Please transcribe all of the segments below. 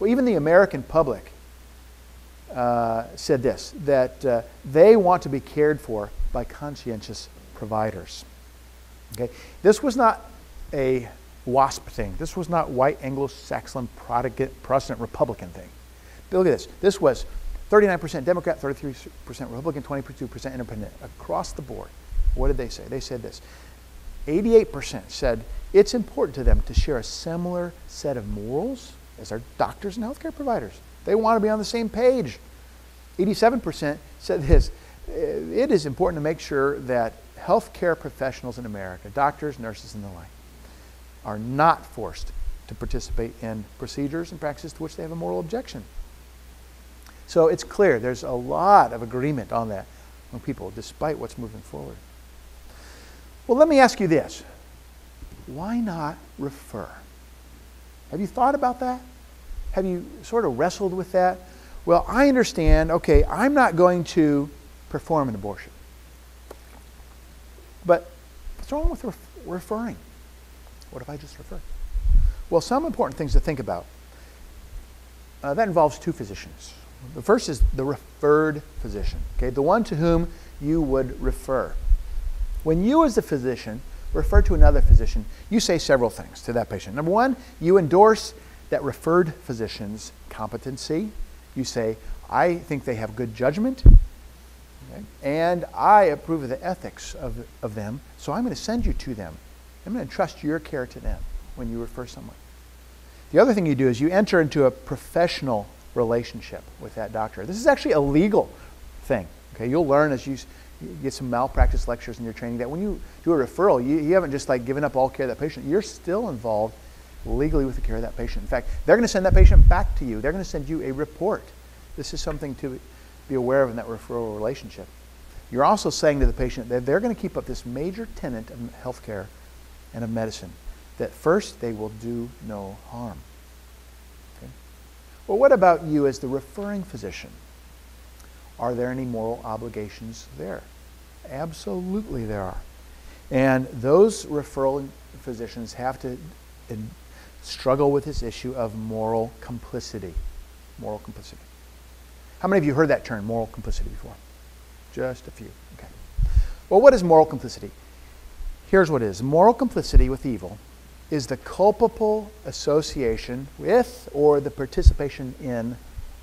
Well, even the American public said this, that they want to be cared for by conscientious providers. Okay? This was not a WASP thing. This was not white Anglo-Saxon Protestant Republican thing. Look at this. This was 39% Democrat, 33% Republican, 22% Independent. Across the board, what did they say? They said this. 88% said it's important to them to share a similar set of morals as our doctors and healthcare providers. They want to be on the same page. 87% said this. It is important to make sure that healthcare professionals in America, doctors, nurses, and the like, are not forced to participate in procedures and practices to which they have a moral objection. So it's clear there's a lot of agreement on that among people, despite what's moving forward. Well, let me ask you this. Why not refer? Have you thought about that? Have you sort of wrestled with that? Well, I understand, okay, I'm not going to perform an abortion. But what's wrong with referring? What if I just refer? Well, some important things to think about. That involves two physicians. The first is the referred physician, okay, the one to whom you would refer. When you as a physician refer to another physician, you say several things to that patient. Number one, you endorse that referred physician's competency. You say, I think they have good judgment, okay, and I approve of the ethics of them, so I'm going to send you to them. I'm going to entrust your care to them when you refer someone. The other thing you do is you enter into a professional relationship with that doctor. This is actually a legal thing. Okay, you'll learn as you get some malpractice lectures in your training that when you do a referral, you haven't just like given up all care of that patient. You're still involved legally with the care of that patient. In fact, they're going to send that patient back to you. They're going to send you a report. This is something to be aware of in that referral relationship. You're also saying to the patient that they're going to keep up this major tenet of healthcare and of medicine, that first they will do no harm. Okay? Well, what about you as the referring physician? Are there any moral obligations there? Absolutely there are. And those referring physicians have to struggle with this issue of moral complicity. Moral complicity. How many of you heard that term, moral complicity, before? Just a few. Okay. Well, what is moral complicity? Here's what it is. Moral complicity with evil is the culpable association with or the participation in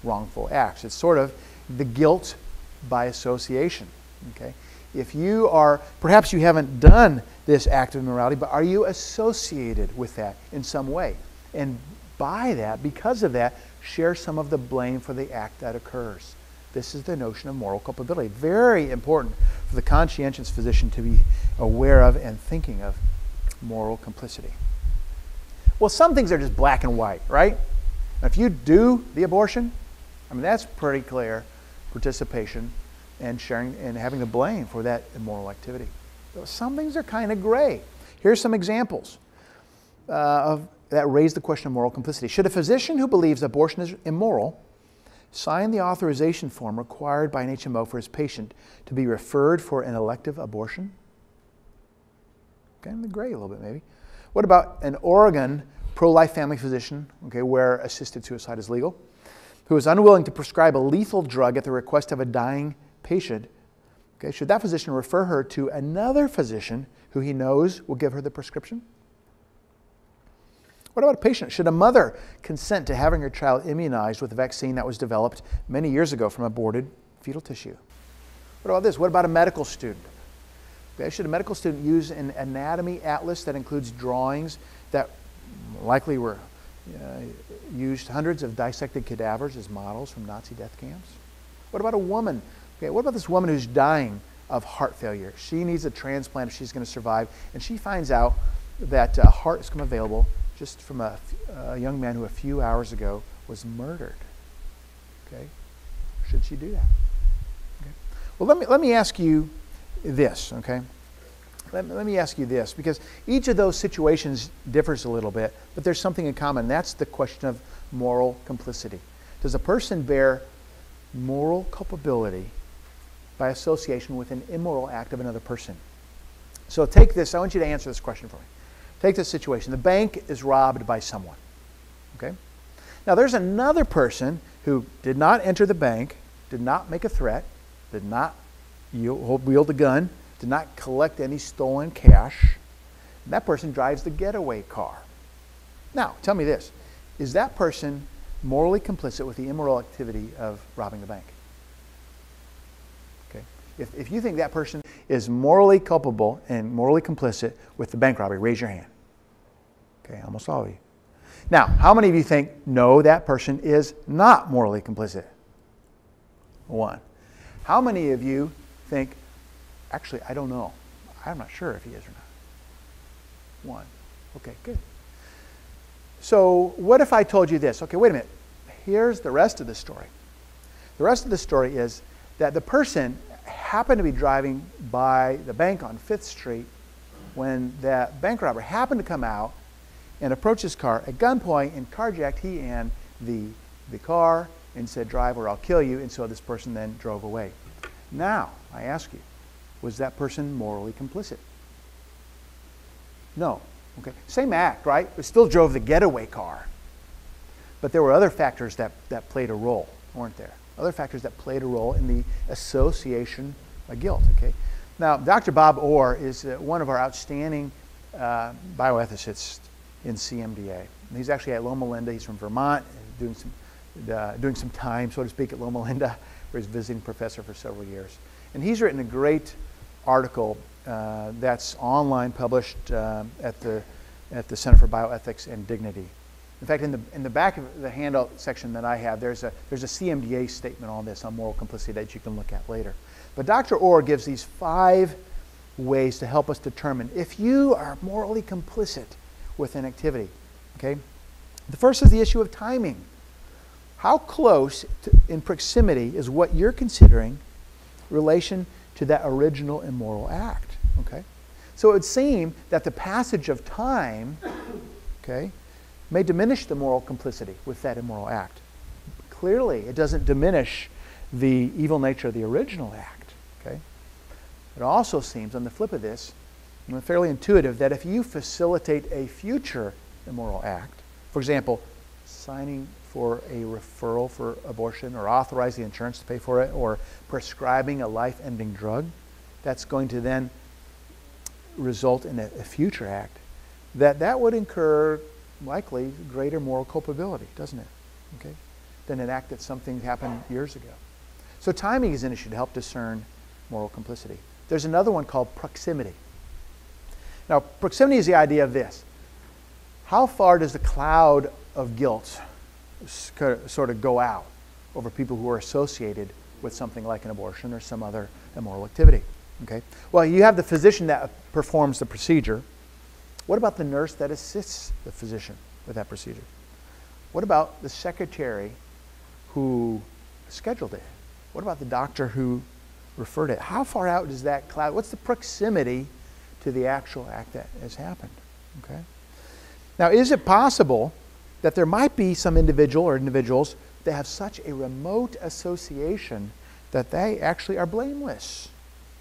wrongful acts. It's sort of the guilt by association. Okay? If you are, perhaps you haven't done this act of immorality, but are you associated with that in some way? And by that, because of that, share some of the blame for the act that occurs. This is the notion of moral culpability. Very important for the conscientious physician to be aware of and thinking of moral complicity. Well, some things are just black and white, right? If you do the abortion, I mean, that's pretty clear participation and sharing and having the blame for that immoral activity. Some things are kind of gray. Here's some examples that raise the question of moral complicity. Should a physician who believes abortion is immoral sign the authorization form required by an HMO for his patient to be referred for an elective abortion? Kind of gray a little bit, maybe. What about an Oregon pro-life family physician, okay, where assisted suicide is legal, who is unwilling to prescribe a lethal drug at the request of a dying patient? Okay, should that physician refer her to another physician who he knows will give her the prescription? What about a patient? Should a mother consent to having her child immunized with a vaccine that was developed many years ago from aborted fetal tissue? What about this? What about a medical student? Okay, should a medical student use an anatomy atlas that includes drawings that likely were used hundreds of dissected cadavers as models from Nazi death camps? What about a woman? Okay, what about this woman who's dying of heart failure? She needs a transplant if she's going to survive, and she finds out that a heart has come available just from a young man who a few hours ago was murdered. Okay, should she do that? Okay. Well, let me ask you this. Okay, let me ask you this, because each of those situations differs a little bit, but there's something in common. And that's the question of moral complicity. Does a person bear moral culpability by association with an immoral act of another person? So take this. I want you to answer this question for me. Take this situation. The bank is robbed by someone. Okay? Now, there's another person who did not enter the bank, did not make a threat, did not wield a gun, did not collect any stolen cash. And that person drives the getaway car. Now, tell me this. Is that person morally complicit with the immoral activity of robbing the bank? Okay. If you think that person is morally culpable and morally complicit with the bank robbery, raise your hand. Okay, almost all of you. Now, how many of you think, no, that person is not morally complicit? One. How many of you think, actually, I don't know. I'm not sure if he is or not. One. Okay, good. So what if I told you this? Okay, wait a minute. Here's the rest of the story. The rest of the story is that the person happened to be driving by the bank on 5th Street when that bank robber happened to come out and approach his car at gunpoint and carjacked he and the car and said, drive or I'll kill you. And so this person then drove away. Now, I ask you, was that person morally complicit? No. Okay. Same act, right? It still drove the getaway car. But there were other factors that played a role, weren't there? Other factors that played a role in the association of guilt. Okay. Now, Dr. Bob Orr is one of our outstanding bioethicists in CMDA. And he's actually at Loma Linda. He's from Vermont, doing some time, so to speak, at Loma Linda, where he's visiting professor for several years. And he's written a great article that's online, published at the Center for Bioethics and Dignity. In fact, in the back of the handout section that I have, there's a CMDA statement on this, on moral complicity, that you can look at later. But Dr. Orr gives these 5 ways to help us determine if you are morally complicit with an activity. Okay? The first is the issue of timing. How close in proximity is what you're considering relation to that original immoral act? Okay? So it would seem that the passage of time, okay, may diminish the moral complicity with that immoral act. Clearly, it doesn't diminish the evil nature of the original act. Okay? It also seems, on the flip of this, fairly intuitive, that if you facilitate a future immoral act, for example, signing for a referral for abortion or authorizing insurance to pay for it or prescribing a life-ending drug, that's going to then result in a future act, that would incur likely greater moral culpability, doesn't it? Okay, than an act that something happened years ago. So timing is an issue to help discern moral complicity. There's another one called proximity. Now, proximity is the idea of this. How far does the cloud of guilt sort of go out over people who are associated with something like an abortion or some other immoral activity? Okay. Well, you have the physician that performs the procedure. What about the nurse that assists the physician with that procedure? What about the secretary who scheduled it? What about the doctor who referred it? How far out does that cloud? What's the proximity to the actual act that has happened? Okay. Now, is it possible that there might be some individual or individuals that have such a remote association that they actually are blameless?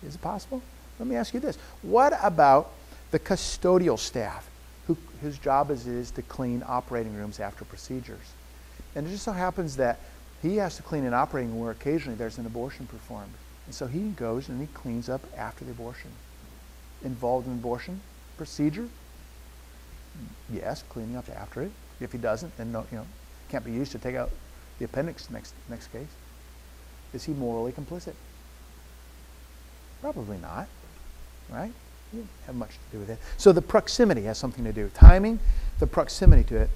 Is it possible? Let me ask you this. What about the custodial staff whose job it is to clean operating rooms after procedures? And it just so happens that he has to clean an operating room where occasionally there's an abortion performed. And so he goes and he cleans up after the abortion. Involved in abortion procedure? Yes, cleaning up after it. If he doesn't, then no, can't be used to take out the appendix next case. Is he morally complicit? Probably not, right? You don't have much to do with it. So the proximity has something to do. Timing, the proximity to it.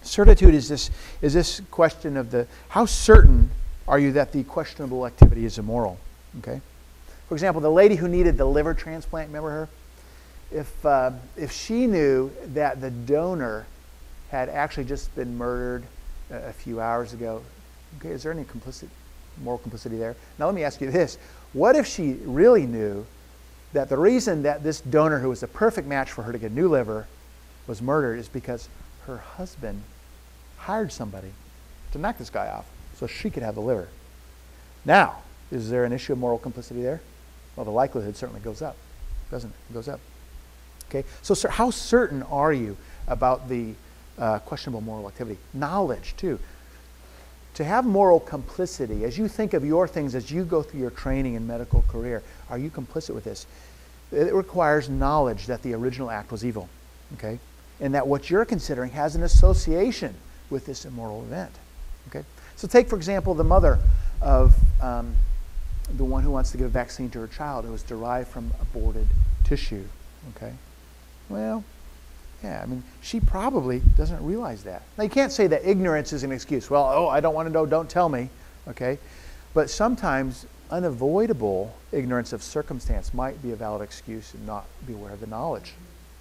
Certitude is this question of how certain are you that the questionable activity is immoral? Okay. For example, the lady who needed the liver transplant, remember her? If she knew that the donor had actually just been murdered a few hours ago, okay, is there any moral complicity there? Now let me ask you this. What if she really knew that the reason that this donor, who was a perfect match for her to get a new liver, was murdered is because her husband hired somebody to knock this guy off so she could have the liver? Now, is there an issue of moral complicity there? Well, the likelihood certainly goes up, doesn't it? It goes up. Okay, so sir, how certain are you about the questionable moral activity. Knowledge, too. To have moral complicity, as you think of your things, as you go through your training and medical career, are you complicit with this? It requires knowledge that the original act was evil, okay? And that what you're considering has an association with this immoral event, okay? So take, for example, the mother of the one who wants to give a vaccine to her child who was derived from aborted tissue, okay? Well, yeah, I mean, she probably doesn't realize that. Now, you can't say that ignorance is an excuse. Well, oh, I don't want to know, don't tell me, okay? But sometimes unavoidable ignorance of circumstance might be a valid excuse and not be aware of the knowledge.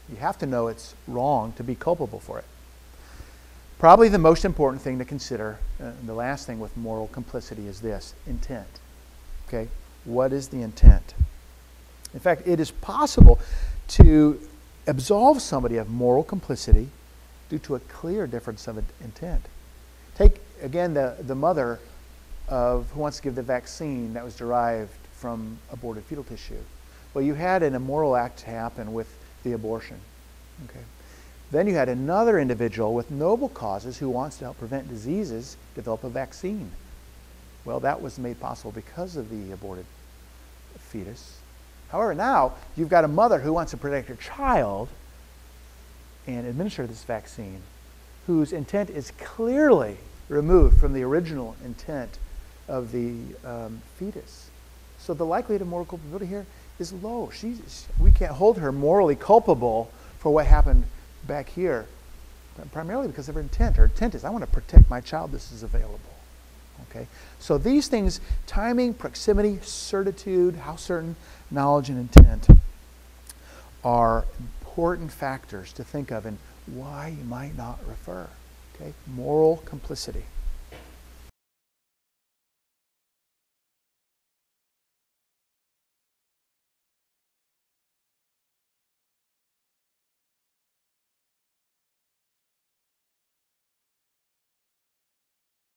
You have to know it's wrong to be culpable for it. Probably the most important thing to consider, and the last thing with moral complicity is this, intent. Okay? What is the intent? In fact, it is possible to absolve somebody of moral complicity due to a clear difference of intent. Take, again, the mother of who wants to give the vaccine that was derived from aborted fetal tissue. Well, you had an immoral act happen with the abortion. Okay. Then you had another individual with noble causes who wants to help prevent diseases develop a vaccine. Well, that was made possible because of the aborted fetus. However, now you've got a mother who wants to protect her child and administer this vaccine, whose intent is clearly removed from the original intent of the fetus. So the likelihood of moral culpability here is low. We can't hold her morally culpable for what happened back here, primarily because of her intent. Her intent is, I want to protect my child. This is available. Okay? So these things, timing, proximity, certitude, how certain, knowledge, and intent are important factors to think of in why you might not refer. Okay? Moral complicity.